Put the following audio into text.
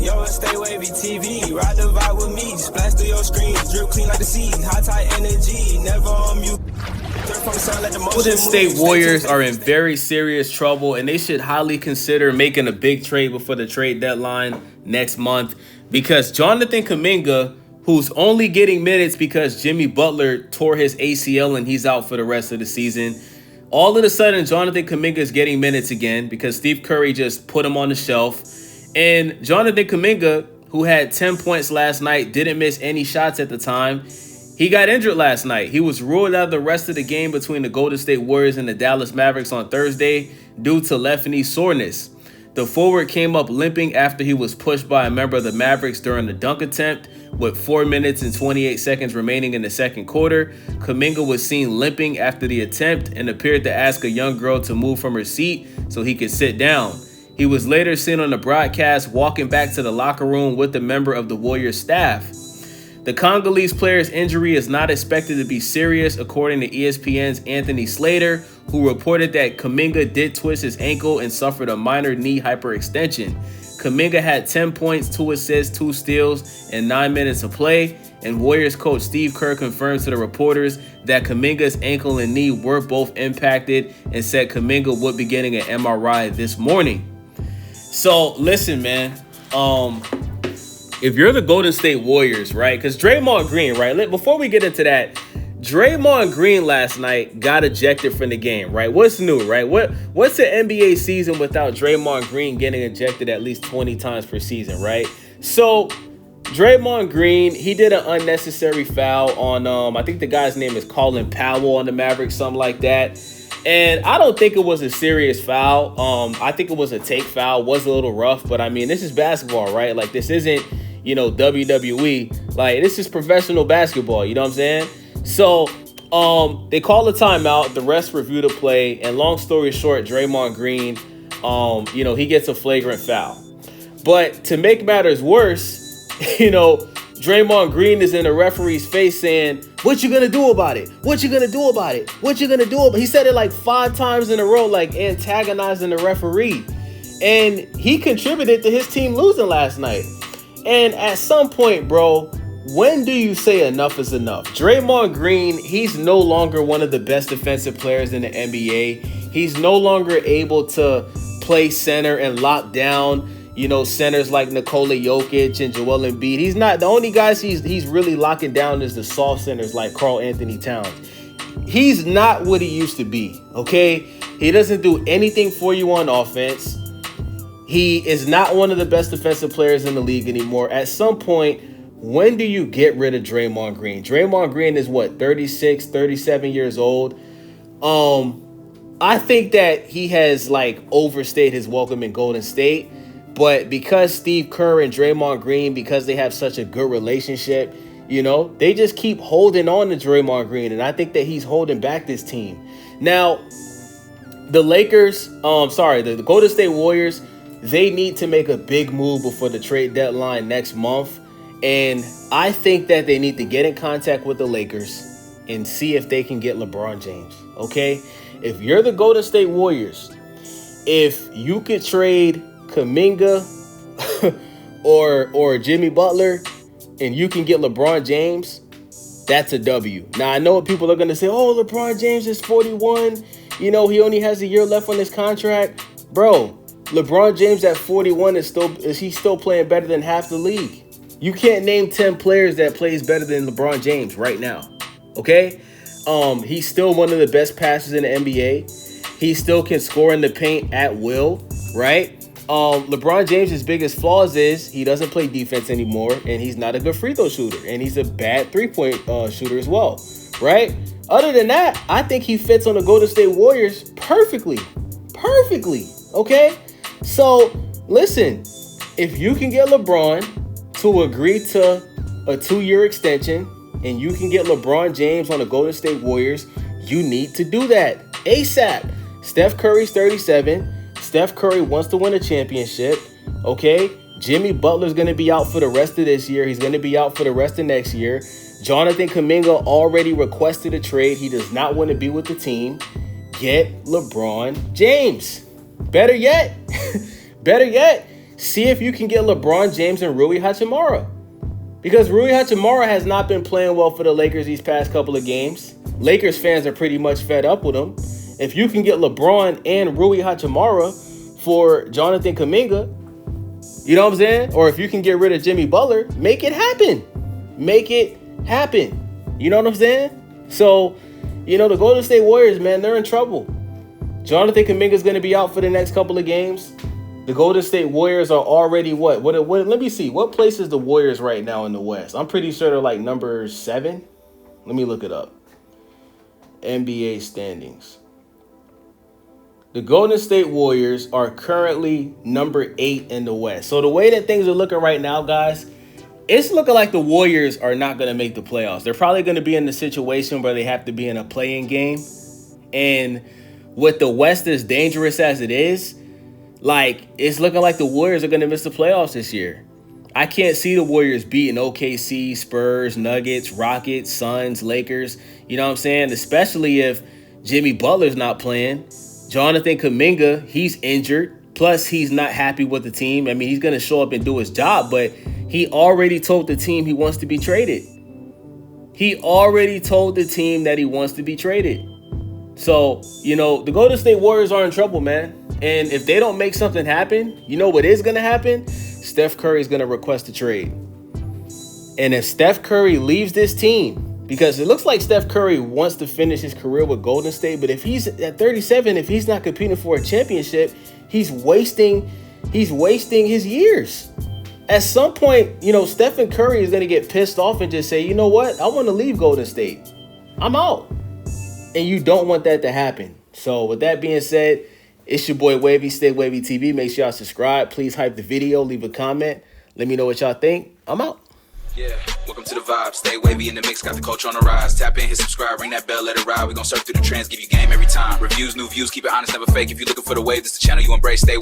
Yo, stay wavy TV, ride the vibe with me, splash through your screen, drip clean like the sea, high tide energy, never on mute. Golden State Warriors are in very serious trouble, and they should highly consider making a big trade before the trade deadline next month, because Jonathankuminga, who's only getting minutes because Jimmy Butler tore his ACL and he's out for the rest of the season, all of a sudden Jonathankuminga is getting minutes again because Stephcurry just put him on the shelf. And Jonathankuminga, who had 10 points last night, didn't miss any shots at the time. He got injured last night. He was ruled out of the rest of the game between the Golden State Warriors and the Dallas Mavericks on Thursday due to left knee soreness. The forward came up limping after he was pushed by a member of the Mavericks during the dunk attempt with 4 minutes and 28 seconds remaining in the second quarter. Kuminga was seen limping after the attempt and appeared to ask a young girl to move from her seat so he could sit down. He was later seen on the broadcast walking back to the locker room with a member of the Warriors staff. The Congolese player's injury is not expected to be serious, according to ESPN's Anthony Slater, who reported that Kuminga did twist his ankle and suffered a minor knee hyperextension. Kuminga had 10 points, 2 assists, 2 steals, and 9 minutes of play, and Warriors coach Steve Kerr confirms to the reporters that Kuminga's ankle and knee were both impacted and said Kuminga would be getting an MRI this morning. So, listen, man, if you're the Golden State Warriors, right, because Draymondgreen, right, before we get into that, Draymondgreen last night got ejected from the game, right? What's new, right? What's an NBA season without Draymondgreen getting ejected at least 20 times per season, right? So Draymondgreen, he did an unnecessary foul on, I think the guy's name is Colin Powell on the Mavericks, something like that. And I don't think it was a serious foul. I think it was a take foul, was a little rough, but I mean, this is basketball, right? Like, this isn't, WWE. Like, this is professional basketball, you know what I'm saying? So, they call a timeout, the refs review the play, and long story short, Draymondgreen, he gets a flagrant foul. But to make matters worse, Draymondgreen is in the referee's face saying, "What you gonna do about it? What you gonna do about it? What you gonna do about it?" He said it like 5 times in a row, like antagonizing the referee. And he contributed to his team losing last night. And at some point, bro, when do you say enough is enough? Draymondgreen, he's no longer one of the best defensive players in the NBA. He's no longer able to play center and lock down, centers like Nikola Jokic and Joel Embiid. He's not the only guys he's really locking down is the soft centers like Karl Anthony Towns. He's not what he used to be, okay? He doesn't do anything for you on offense. He is not one of the best defensive players in the league anymore. At some point, when do you get rid of Draymond Green? Draymond Green is 36, 37 years old. I think that he has overstayed his welcome in Golden State. But because Steve Kerr and Draymond Green, because they have such a good relationship, they just keep holding on to Draymond Green. And I think that he's holding back this team. Now, the the Golden State Warriors, they need to make a big move before the trade deadline next month. And I think that they need to get in contact with the Lakers and see if they can get LeBron James, okay? If you're the Golden State Warriors, if you could trade Kuminga or Jimmy Butler and you can get LeBron James, that's a W. Now, I know what people are going to say, oh, LeBron James is 41. He only has a year left on his contract. Bro, LeBron James at 41 is he still playing better than half the league. You can't name 10 players that plays better than LeBron James right now, okay? He's still one of the best passers in the NBA. He still can score in the paint at will, right? LeBron James' biggest flaws is he doesn't play defense anymore, and he's not a good free throw shooter, and he's a bad three-point shooter as well, right? Other than that, I think he fits on the Golden State Warriors perfectly, okay? So, listen, if you can get LeBron to agree to a 2-year extension and you can get LeBron James on the Golden State Warriors, you need to do that ASAP. Steph Curry's 37. Steph Curry wants to win a championship, okay? Jimmy Butler's going to be out for the rest of this year. He's going to be out for the rest of next year. Jonathankuminga already requested a trade. He does not want to be with the team. Get LeBron James. Better yet, See if you can get LeBron James and Rui Hachimura. Because Rui Hachimura has not been playing well for the Lakers these past couple of games. Lakers fans are pretty much fed up with him. If you can get LeBron and Rui Hachimura for Jonathankuminga, you know what I'm saying? Or if you can get rid of Jimmy Butler, make it happen. Make it happen. You know what I'm saying? So, the Golden State Warriors, man, they're in trouble. Jonathankuminga is going to be out for the next couple of games. The Golden State Warriors are already what? Let me see. What place is the Warriors right now in the West? I'm pretty sure they're like number 7. Let me look it up. NBA standings. The Golden State Warriors are currently number 8 in the West. So the way that things are looking right now, guys, it's looking like the Warriors are not going to make the playoffs. They're probably going to be in the situation where they have to be in a play-in game. And with the West as dangerous as it is, it's looking like the Warriors are going to miss the playoffs this year. I can't see the Warriors beating OKC, Spurs, Nuggets, Rockets, Suns, Lakers. You know what I'm saying? Especially if Jimmy Butler's not playing. Jonathankuminga, he's injured. Plus, he's not happy with the team. I mean, he's going to show up and do his job, but he already told the team he wants to be traded. He already told the team that he wants to be traded. So, the Golden State Warriors are in trouble, man. And if they don't make something happen, you know what is going to happen? Steph Curry is going to request a trade. And if Steph Curry leaves this team, because it looks like Steph Curry wants to finish his career with Golden State, but if he's at 37, if he's not competing for a championship, he's wasting his years. At some point, Stephen Curry is going to get pissed off and just say, you know what? I want to leave Golden State. I'm out. And you don't want that to happen. So with that being said, it's your boy Wavy, Stay Wavy TV. Make sure y'all subscribe. Please hype the video. Leave a comment. Let me know what y'all think. I'm out. Yeah, welcome to the vibe. Stay wavy in the mix, got the culture on the rise. Tap in, hit subscribe, ring that bell, let it ride. We gon' surf through the trends, give you game every time. Reviews, new views, keep it honest, never fake. If you're looking for the wave, this the channel you embrace. Stay